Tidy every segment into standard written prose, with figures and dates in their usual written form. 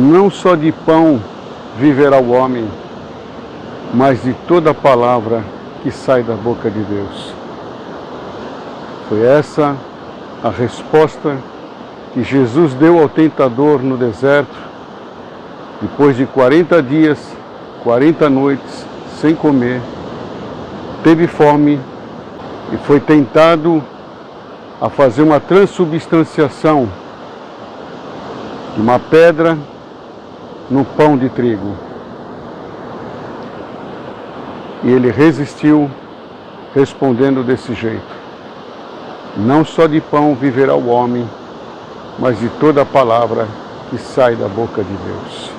não só de pão viverá o homem, mas de toda palavra que sai da boca de Deus. Foi essa a resposta que Jesus deu ao tentador no deserto, depois de 40 dias, 40 noites, sem comer, teve fome e foi tentado a fazer uma transubstanciação de uma pedra no pão de trigo. E ele resistiu, respondendo desse jeito: não só de pão viverá o homem, mas de toda a palavra que sai da boca de Deus.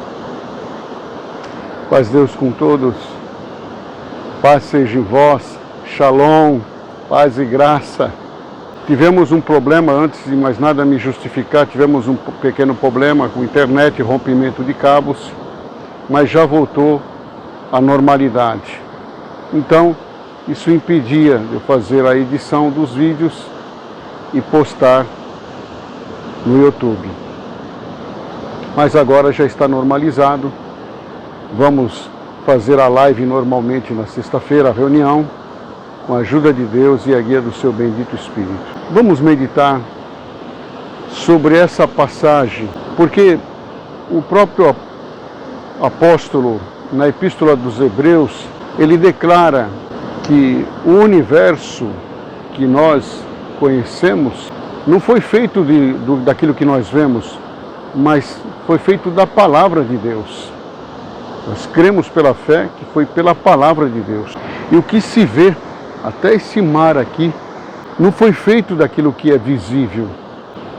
Paz Deus com todos, paz seja em vós, shalom, paz e graça. Tivemos um problema, antes de mais nada me justificar, tivemos um pequeno problema com internet, rompimento de cabos, mas já voltou à normalidade. Então, isso impedia de eu fazer a edição dos vídeos e postar no YouTube. Mas agora já está normalizado. Vamos fazer a live normalmente na sexta-feira, a reunião, com a ajuda de Deus e a guia do seu bendito Espírito. Vamos meditar sobre essa passagem, porque o próprio apóstolo, na Epístola dos Hebreus, ele declara que o universo que nós conhecemos não foi feito daquilo que nós vemos, mas foi feito da palavra de Deus. Nós cremos pela fé que foi pela palavra de Deus. E o que se vê, até esse mar aqui, não foi feito daquilo que é visível,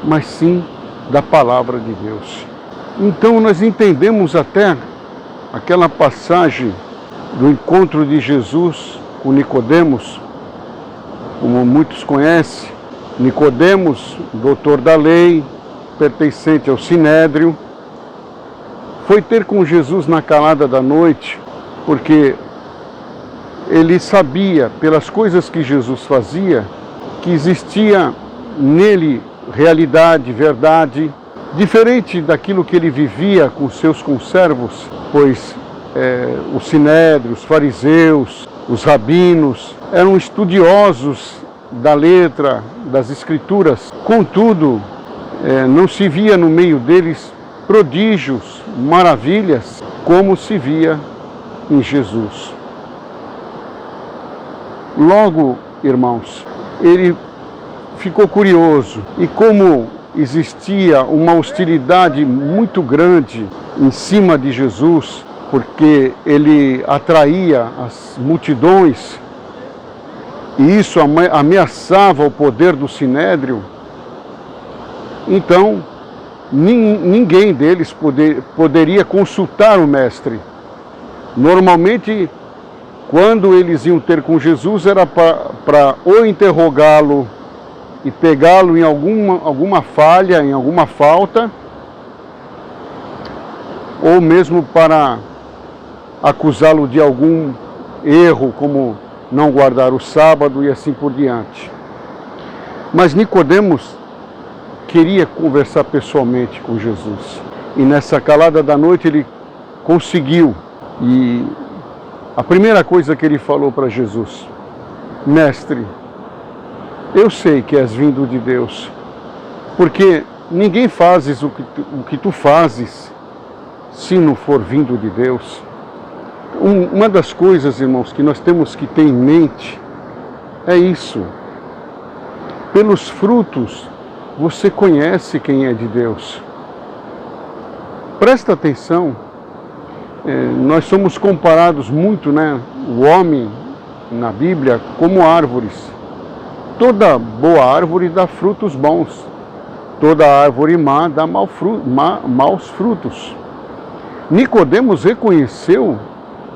mas sim da palavra de Deus. Então nós entendemos até aquela passagem do encontro de Jesus com Nicodemos, como muitos conhecem. Nicodemos, doutor da lei, pertencente ao Sinédrio, foi ter com Jesus na calada da noite, porque ele sabia, pelas coisas que Jesus fazia, que existia nele realidade, verdade, diferente daquilo que ele vivia com seus conservos, pois o Sinédrio, os fariseus, os rabinos, eram estudiosos da letra, das escrituras. Contudo, não se via no meio deles prodígios, maravilhas, como se via em Jesus. Logo, irmãos, ele ficou curioso, e como existia uma hostilidade muito grande em cima de Jesus, porque ele atraía as multidões, e isso ameaçava o poder do Sinédrio, então ninguém deles poderia consultar o mestre. Normalmente, quando eles iam ter com Jesus, era para ou interrogá-lo e pegá-lo em alguma falha, em alguma falta, ou mesmo para acusá-lo de algum erro, como não guardar o sábado e assim por diante. Mas Nicodemos queria conversar pessoalmente com Jesus. E nessa calada da noite ele conseguiu. E a primeira coisa que ele falou para Jesus: mestre, eu sei que és vindo de Deus, porque ninguém fazes o que tu fazes se não for vindo de Deus. Uma das coisas, irmãos, que nós temos que ter em mente é isso. Pelos frutos você conhece quem é de Deus. Presta atenção, nós somos comparados muito, o homem na Bíblia como árvores. Toda boa árvore dá frutos bons, toda árvore má dá maus frutos. Nicodemos reconheceu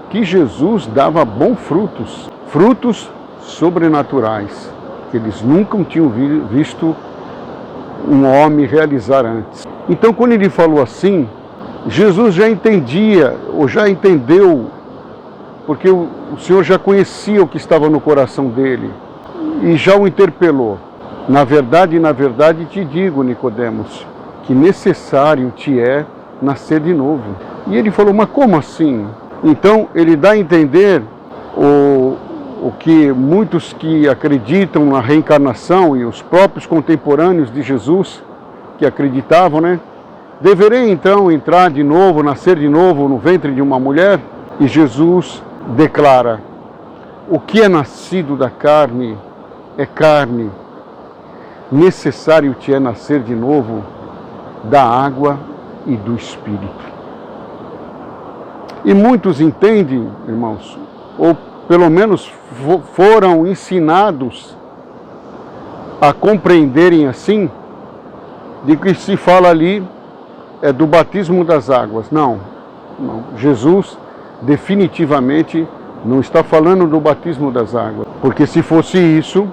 que Jesus dava bons frutos, frutos sobrenaturais, que eles nunca tinham visto um homem realizar antes. Então, quando ele falou assim, Jesus já entendia, ou já entendeu, porque o Senhor já conhecia o que estava no coração dele, e já o interpelou. Na verdade te digo, Nicodemos, que necessário te é nascer de novo. E ele falou, mas como assim? Então ele dá a entender o que muitos que acreditam na reencarnação e os próprios contemporâneos de Jesus, que acreditavam, né? Deverei então entrar de novo, nascer de novo no ventre de uma mulher? E Jesus declara, o que é nascido da carne é carne, necessário te é nascer de novo da água e do Espírito. E muitos entendem, irmãos, ou pelo menos foram ensinados a compreenderem assim, de que se fala ali é do batismo das águas. Não. Jesus definitivamente não está falando do batismo das águas, porque se fosse isso,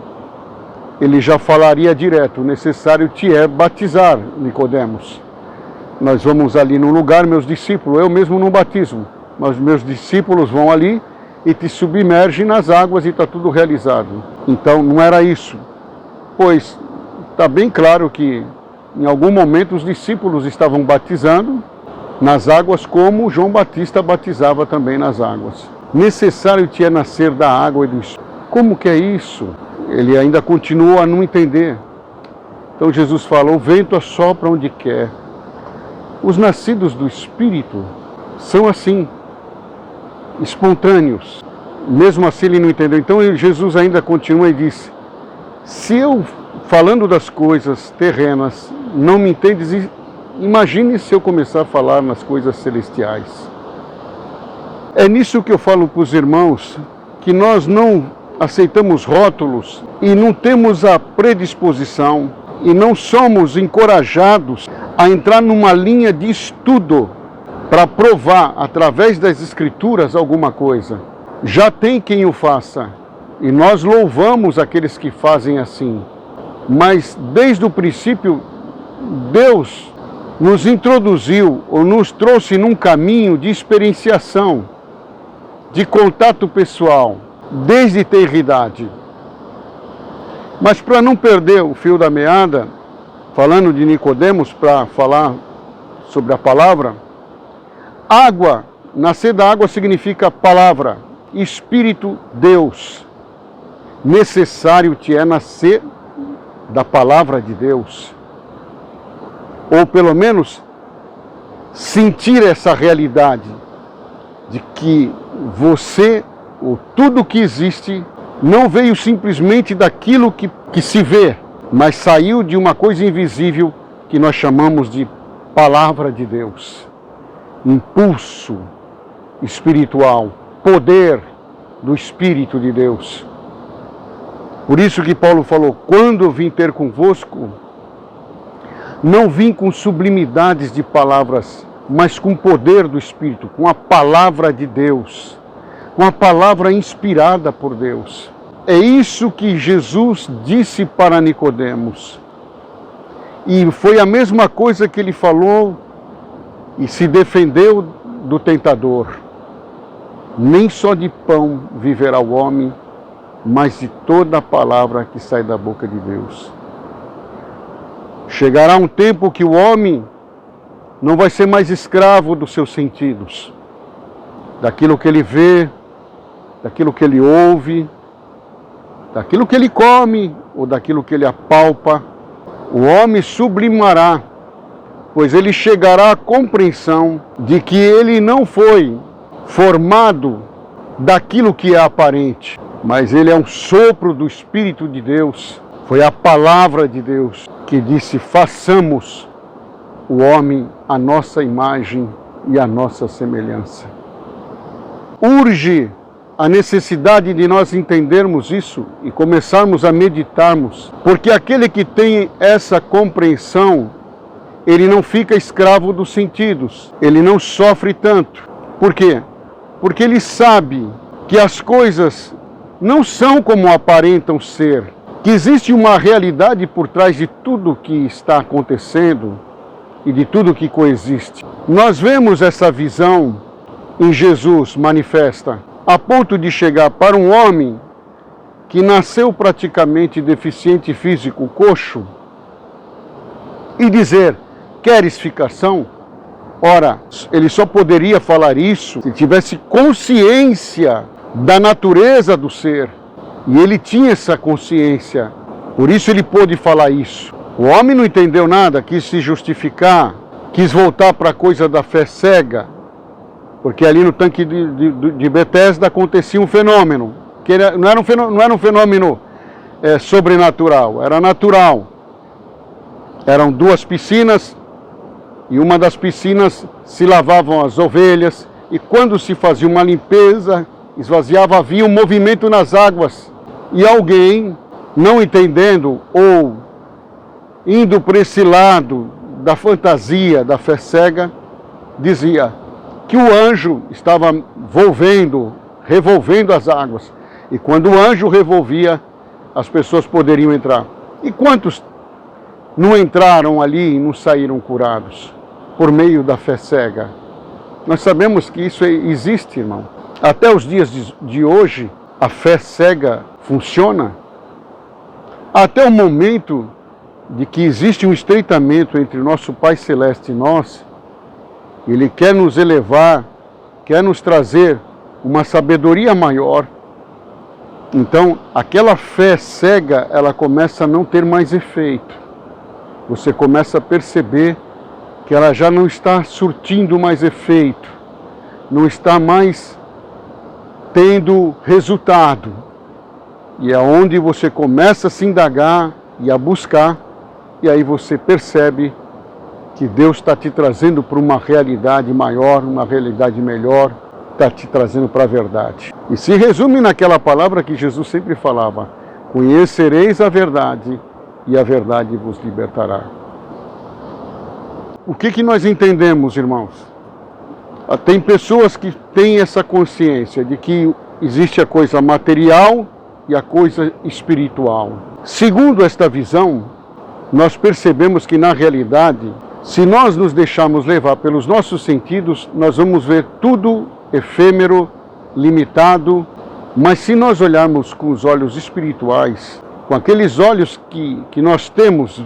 ele já falaria direto, necessário te é batizar, Nicodemos. Nós vamos ali no lugar, meus discípulos, eu mesmo não batismo, mas meus discípulos vão ali e te submergem nas águas e está tudo realizado. Então não era isso, pois está bem claro que em algum momento os discípulos estavam batizando nas águas como João Batista batizava também nas águas. Necessário te é nascer da água e do Espírito. Como que é isso? Ele ainda continua a não entender. Então Jesus fala, o vento assopra onde quer. Os nascidos do Espírito são assim, espontâneos. Mesmo assim ele não entendeu. Então Jesus ainda continua e diz, se eu, falando das coisas terrenas, não me entendes, imagine se eu começar a falar nas coisas celestiais. É nisso que eu falo para os irmãos, que nós não aceitamos rótulos e não temos a predisposição e não somos encorajados a entrar numa linha de estudo para provar, através das Escrituras, alguma coisa. Já tem quem o faça, e nós louvamos aqueles que fazem assim. Mas, desde o princípio, Deus nos introduziu ou nos trouxe num caminho de experienciação, de contato pessoal, desde a eternidade. Mas para não perder o fio da meada, falando de Nicodemos, para falar sobre a palavra, água, nascer da água significa palavra, Espírito, Deus. Necessário te é nascer da palavra de Deus. Ou pelo menos sentir essa realidade de que você, ou tudo que existe, não veio simplesmente daquilo que se vê, mas saiu de uma coisa invisível que nós chamamos de palavra de Deus. Impulso espiritual, poder do Espírito de Deus. Por isso que Paulo falou, quando eu vim ter convosco, não vim com sublimidades de palavras, mas com o poder do Espírito, com a palavra de Deus, com a palavra inspirada por Deus. É isso que Jesus disse para Nicodemos. E foi a mesma coisa que ele falou e se defendeu do tentador. Nem só de pão viverá o homem, mas de toda a palavra que sai da boca de Deus. Chegará um tempo que o homem não vai ser mais escravo dos seus sentidos, daquilo que ele vê, daquilo que ele ouve, daquilo que ele come ou daquilo que ele apalpa. O homem sublimará, pois ele chegará à compreensão de que ele não foi formado daquilo que é aparente, mas ele é um sopro do Espírito de Deus. Foi a palavra de Deus que disse, façamos o homem a nossa imagem e a nossa semelhança. Urge a necessidade de nós entendermos isso e começarmos a meditarmos, porque aquele que tem essa compreensão, ele não fica escravo dos sentidos, ele não sofre tanto. Por quê? Porque ele sabe que as coisas não são como aparentam ser, que existe uma realidade por trás de tudo que está acontecendo e de tudo que coexiste. Nós vemos essa visão em Jesus manifesta, a ponto de chegar para um homem que nasceu praticamente deficiente físico, coxo, e dizer, queres ficação? Ora, ele só poderia falar isso se tivesse consciência da natureza do ser. E ele tinha essa consciência, por isso ele pôde falar isso. O homem não entendeu nada, quis se justificar, quis voltar para a coisa da fé cega, porque ali no tanque de Betesda acontecia um fenômeno, que não era um fenômeno sobrenatural, era natural. Eram duas piscinas, e uma das piscinas se lavavam as ovelhas, e quando se fazia uma limpeza, esvaziava, havia um movimento nas águas. E alguém, não entendendo ou indo por esse lado da fantasia, da fé cega, dizia que o anjo estava revolvendo as águas. E quando o anjo revolvia, as pessoas poderiam entrar. E quantos não entraram ali e não saíram curados por meio da fé cega? Nós sabemos que isso existe, irmão. Até os dias de hoje, a fé cega funciona. Até o momento de que existe um estreitamento entre nosso Pai Celeste e nós, Ele quer nos elevar, quer nos trazer uma sabedoria maior. Então, aquela fé cega, ela começa a não ter mais efeito. Você começa a perceber que ela já não está surtindo mais efeito, não está mais tendo resultado. E é onde você começa a se indagar e a buscar, e aí você percebe que Deus está te trazendo para uma realidade maior, uma realidade melhor, está te trazendo para a verdade. E se resume naquela palavra que Jesus sempre falava: conhecereis a verdade, e a verdade vos libertará. O que nós entendemos, irmãos? Tem pessoas que têm essa consciência de que existe a coisa material e a coisa espiritual. Segundo esta visão, nós percebemos que na realidade, se nós nos deixarmos levar pelos nossos sentidos, nós vamos ver tudo efêmero, limitado, mas se nós olharmos com os olhos espirituais, com aqueles olhos que nós temos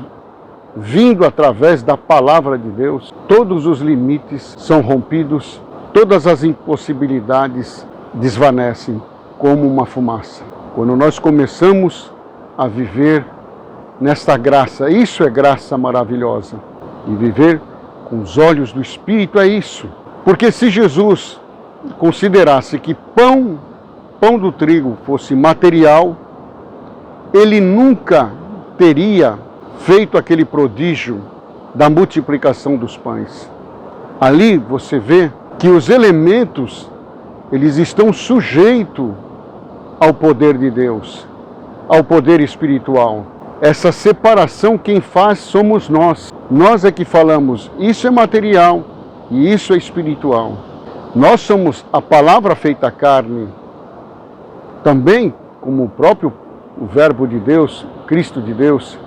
vindo através da palavra de Deus, todos os limites são rompidos, todas as impossibilidades desvanecem como uma fumaça. Quando nós começamos a viver nesta graça, isso é graça maravilhosa. E viver com os olhos do Espírito é isso. Porque se Jesus considerasse que pão do trigo fosse material, ele nunca teria feito aquele prodígio da multiplicação dos pães. Ali você vê que os elementos, eles estão sujeitos ao poder de Deus, ao poder espiritual. Essa separação quem faz somos nós. Nós é que falamos, isso é material e isso é espiritual. Nós somos a palavra feita carne, também como o Verbo de Deus, Cristo de Deus,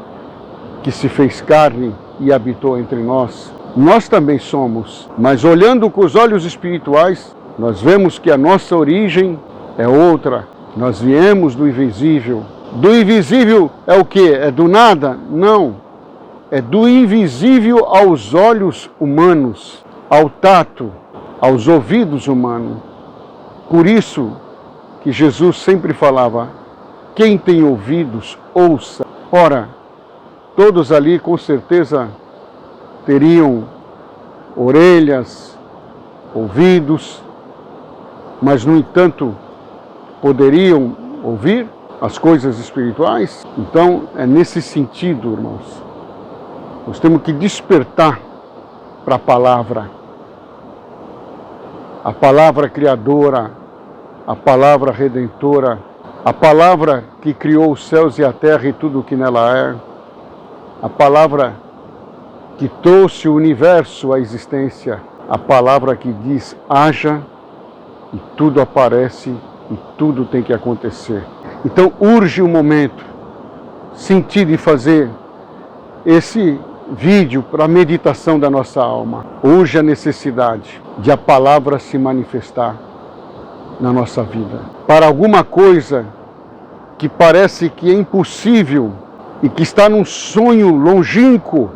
que se fez carne e habitou entre nós. Nós também somos, mas olhando com os olhos espirituais, nós vemos que a nossa origem é outra. Nós viemos do invisível. Do invisível é o quê? É do nada? Não. É do invisível aos olhos humanos, ao tato, aos ouvidos humanos. Por isso que Jesus sempre falava, quem tem ouvidos, ouça. Ora, todos ali com certeza teriam orelhas, ouvidos, mas no entanto poderiam ouvir as coisas espirituais. Então é nesse sentido, irmãos, nós temos que despertar para a palavra criadora, a palavra redentora, a palavra que criou os céus e a terra e tudo o que nela é, a palavra que trouxe o universo à existência, a palavra que diz haja e tudo aparece e tudo tem que acontecer. Então urge o momento, sentir de fazer esse vídeo para a meditação da nossa alma. Urge a necessidade de a palavra se manifestar na nossa vida. Para alguma coisa que parece que é impossível e que está num sonho longínquo,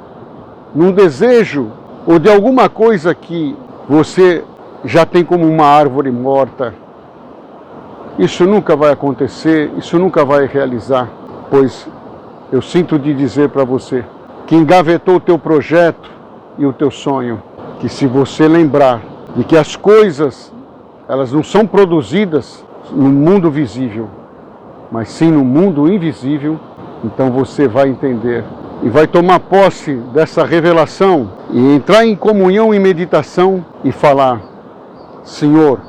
num desejo ou de alguma coisa que você já tem como uma árvore morta. Isso nunca vai acontecer, isso nunca vai realizar, pois eu sinto de dizer para você que engavetou o teu projeto e o teu sonho, que se você lembrar de que as coisas, elas não são produzidas no mundo visível, mas sim no mundo invisível, então você vai entender e vai tomar posse dessa revelação e entrar em comunhão e meditação e falar: Senhor,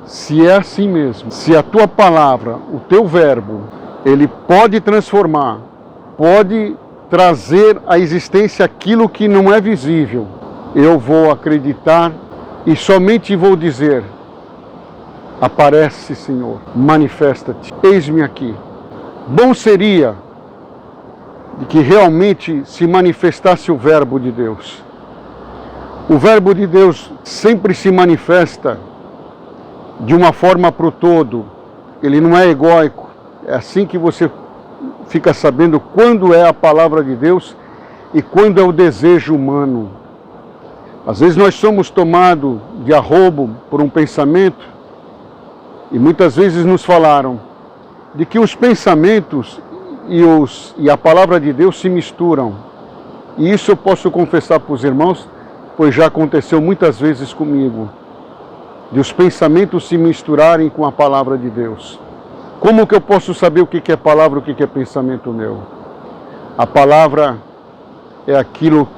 se é assim mesmo, se a tua palavra, o teu verbo, ele pode transformar, pode trazer à existência aquilo que não é visível, eu vou acreditar e somente vou dizer: aparece, Senhor, manifesta-te, eis-me aqui. Bom seria que realmente se manifestasse o verbo de Deus. O verbo de Deus sempre se manifesta de uma forma para o todo. Ele não é egóico. É assim que você fica sabendo quando é a palavra de Deus e quando é o desejo humano. Às vezes nós somos tomados de arrobo por um pensamento e muitas vezes nos falaram de que os pensamentos e a palavra de Deus se misturam. E isso eu posso confessar para os irmãos, pois já aconteceu muitas vezes comigo, de os pensamentos se misturarem com a palavra de Deus. Como que eu posso saber o que é palavra e o que é pensamento meu? A palavra é aquilo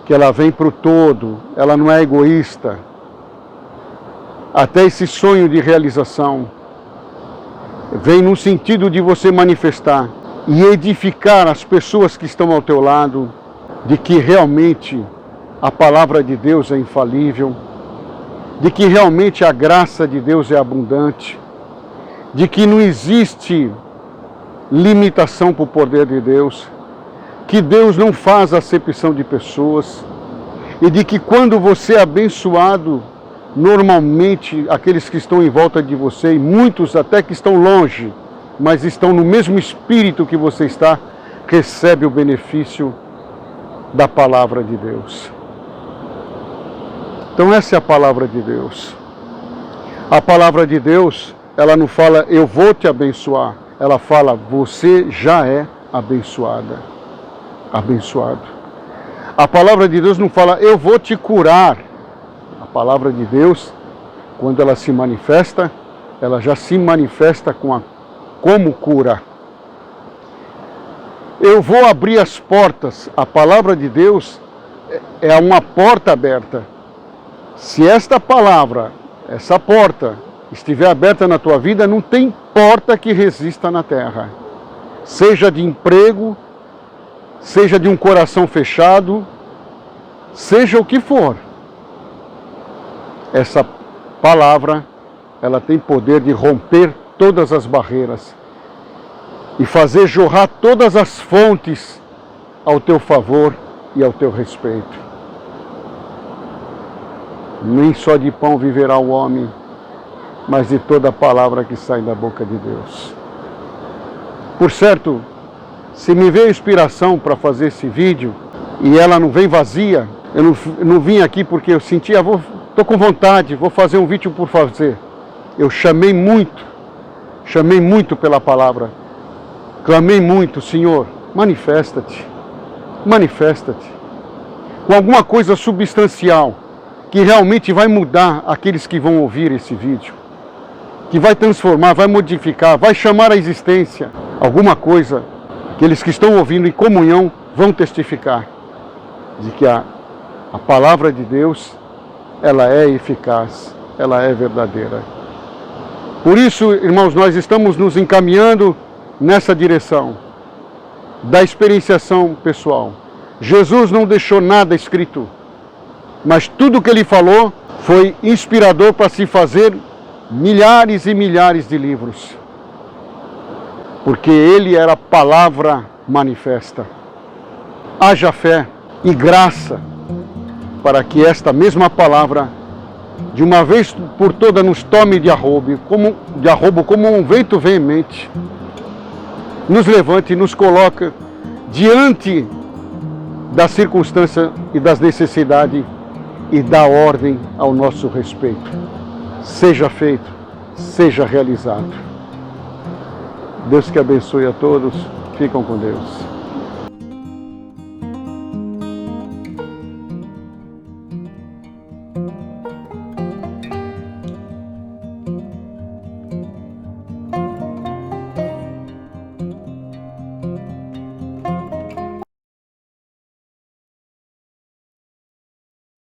que ela vem para o todo, ela não é egoísta. Até esse sonho de realização vem no sentido de você manifestar e edificar as pessoas que estão ao teu lado, de que realmente a palavra de Deus é infalível, de que realmente a graça de Deus é abundante, de que não existe limitação para o poder de Deus, que Deus não faz acepção de pessoas, e de que quando você é abençoado, normalmente aqueles que estão em volta de você, e muitos até que estão longe, mas estão no mesmo espírito que você está, recebe o benefício da palavra de Deus. Então essa é a palavra de Deus. A palavra de Deus, ela não fala eu vou te abençoar, ela fala você já é abençoada, abençoado. A palavra de Deus não fala eu vou te curar. A palavra de Deus, quando ela se manifesta, ela já se manifesta como cura. Eu vou abrir as portas. A palavra de Deus é uma porta aberta. Se esta palavra, essa porta, estiver aberta na tua vida, não tem porta que resista na terra. Seja de emprego, seja de um coração fechado, seja o que for. Essa palavra, ela tem poder de romper todas as barreiras e fazer jorrar todas as fontes ao teu favor e ao teu respeito. Nem só de pão viverá o homem, mas de toda palavra que sai da boca de Deus. Por certo, se me veio inspiração para fazer esse vídeo e ela não vem vazia, eu não vim aqui porque eu senti, estou com vontade, vou fazer um vídeo por fazer. Eu chamei muito pela palavra. Clamei muito, Senhor, manifesta-te, manifesta-te. Com alguma coisa substancial, que realmente vai mudar aqueles que vão ouvir esse vídeo. Que vai transformar, vai modificar, vai chamar à existência alguma coisa. Aqueles que estão ouvindo em comunhão vão testificar de que a palavra de Deus, ela é eficaz, ela é verdadeira. Por isso, irmãos, nós estamos nos encaminhando nessa direção da experienciação pessoal. Jesus não deixou nada escrito, mas tudo que ele falou foi inspirador para se fazer milhares e milhares de livros. Porque ele era a palavra manifesta. Haja fé e graça para que esta mesma palavra, de uma vez por todas, nos tome de arrobo como um vento veemente, nos levante e nos coloque diante da circunstância e das necessidades e dá ordem ao nosso respeito. Seja feito, seja realizado. Deus que abençoe a todos. Ficam com Deus.